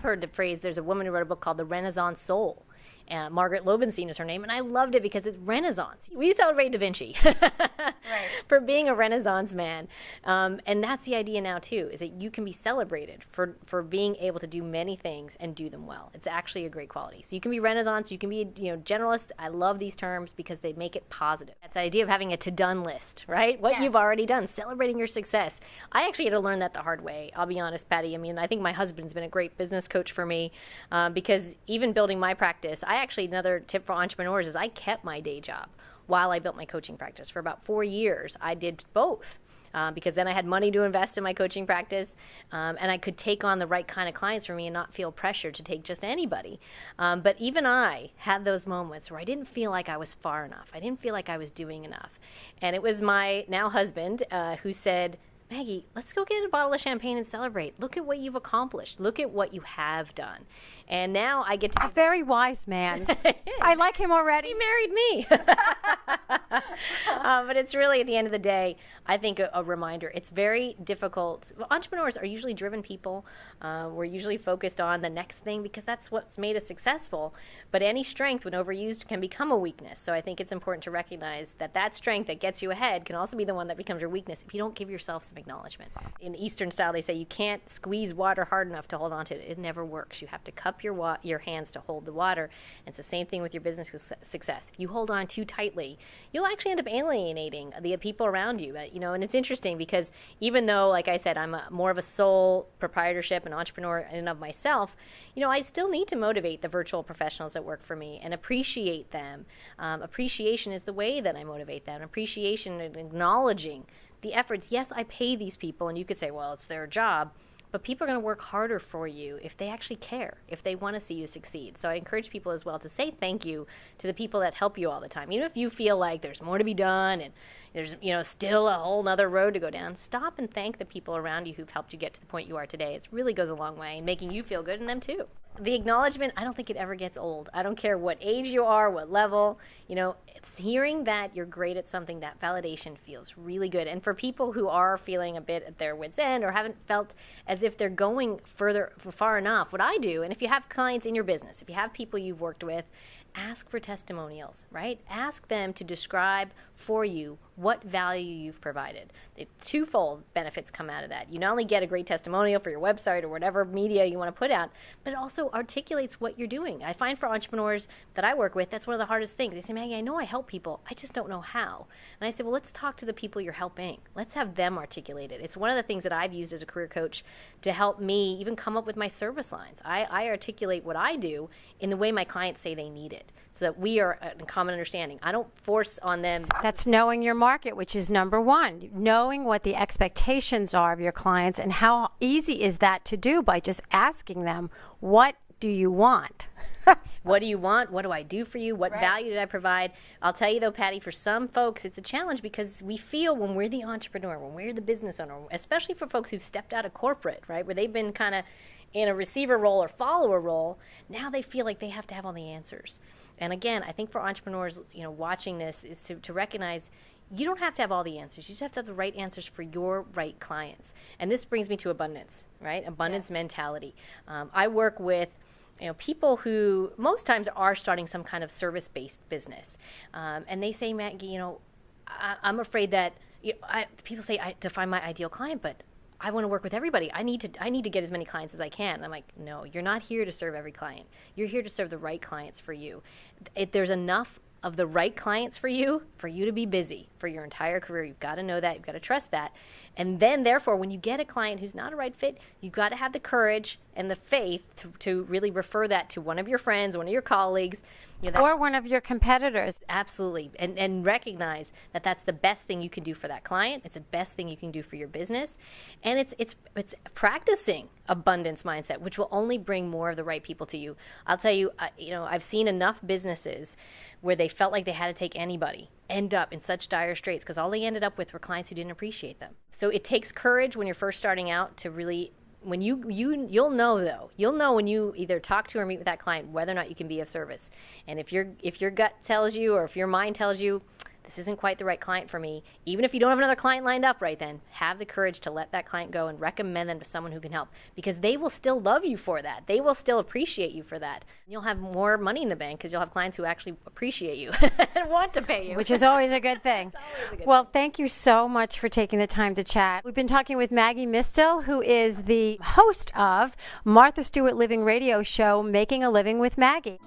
heard the phrase, there's a woman who wrote a book called The Renaissance Soul. Margaret Lobenstein is her name, and I loved it because it's Renaissance. We celebrate Da Vinci for being a Renaissance man, and that's the idea now too, is that you can be celebrated for being able to do many things and do them well. It's actually a great quality. So you can be Renaissance, you can be generalist. I love these terms because they make it positive. It's the idea of having a to-done list, right? What you've already done, celebrating your success. I actually had to learn that the hard way. I'll be honest, Patty. I mean, I think my husband's been a great business coach for me because even building my practice, another tip for entrepreneurs is I kept my day job while I built my coaching practice. For about 4 years, I did both because then I had money to invest in my coaching practice and I could take on the right kind of clients for me and not feel pressured to take just anybody. But even I had those moments where I didn't feel like I was far enough. I didn't feel like I was doing enough. And it was my now husband who said, Maggie, let's go get a bottle of champagne and celebrate. Look at what you've accomplished. Look at what you have done. And now I get to... A very wise man. I like him already. He married me. But it's really, at the end of the day, I think a reminder. It's very difficult. Well, entrepreneurs are usually driven people. We're usually focused on the next thing because that's what's made us successful. But any strength, when overused, can become a weakness. So I think it's important to recognize that that strength that gets you ahead can also be the one that becomes your weakness if you don't give yourself some acknowledgement. In Eastern style, they say you can't squeeze water hard enough to hold on to it. It never works. You have to cup your hands to hold the water. And it's the same thing with your business success. If you hold on too tightly, you'll actually end up alienating the people around you. And it's interesting because even though, like I said, I'm more of a sole proprietorship and entrepreneur in and of myself, I still need to motivate the virtual professionals that work for me and appreciate them. Appreciation is the way that I motivate them. Appreciation and acknowledging the efforts. Yes, I pay these people, and you could say, well, it's their job. But people are going to work harder for you if they actually care, if they want to see you succeed. So I encourage people as well to say thank you to the people that help you all the time. Even if you feel like there's more to be done and there's still a whole other road to go down, stop and thank the people around you who've helped you get to the point you are today. It really goes a long way in making you feel good and them too. The acknowledgement, I don't think it ever gets old. I don't care what age you are, what level. It's hearing that you're great at something, that validation feels really good. And for people who are feeling a bit at their wit's end or haven't felt as if they're going far enough, what I do, and if you have clients in your business, if you have people you've worked with, ask for testimonials, right? Ask them to describe for you what value you've provided. Twofold benefits come out of that. You not only get a great testimonial for your website or whatever media you want to put out, but it also articulates what you're doing. I find for entrepreneurs that I work with, that's one of the hardest things. They say, Maggie, I know I help people, I just don't know how. And I say, well, let's talk to the people you're helping. Let's have them articulate it. It's one of the things that I've used as a career coach to help me even come up with my service lines. I articulate what I do in the way my clients say they need it, so that we are in common understanding. I don't force on them. That's knowing your market, which is number one. Knowing what the expectations are of your clients, and how easy is that to do by just asking them, what do you want? What do you want? What do I do for you? What value did I provide? I'll tell you though, Patty, for some folks, it's a challenge because we feel when we're the entrepreneur, when we're the business owner, especially for folks who've stepped out of corporate, right, where they've been kind of in a receiver role or follower role, now they feel like they have to have all the answers. And again, I think for entrepreneurs, watching this is to recognize you don't have to have all the answers. You just have to have the right answers for your right clients. And this brings me to abundance, right? Abundance mentality. I work with people who most times are starting some kind of service-based business. And they say, Maggie, I'm afraid that people say to find my ideal client, but I want to work with everybody. I need to get as many clients as I can. And I'm like, no, you're not here to serve every client. You're here to serve the right clients for you. There's enough of the right clients for you to be busy for your entire career. You've got to know that. You've got to trust that. And then, therefore, when you get a client who's not a right fit, you've got to have the courage and the faith to really refer that to one of your friends, one of your colleagues. Or one of your competitors. Absolutely. And recognize that that's the best thing you can do for that client. It's the best thing you can do for your business. And it's practicing abundance mindset, which will only bring more of the right people to you. I'll tell you, I've seen enough businesses where they felt like they had to take anybody end up in such dire straits because all they ended up with were clients who didn't appreciate them. So it takes courage when you're first starting out to really... When you'll know when you either talk to or meet with that client whether or not you can be of service. And if your gut tells you or if your mind tells you this isn't quite the right client for me, even if you don't have another client lined up right then, have the courage to let that client go and recommend them to someone who can help, because they will still love you for that. They will still appreciate you for that. You'll have more money in the bank because you'll have clients who actually appreciate you and want to pay you. Which is always a good thing. Well, thank you so much for taking the time to chat. We've been talking with Maggie Mistal, who is the host of Martha Stewart Living Radio show, Making a Living with Maggie.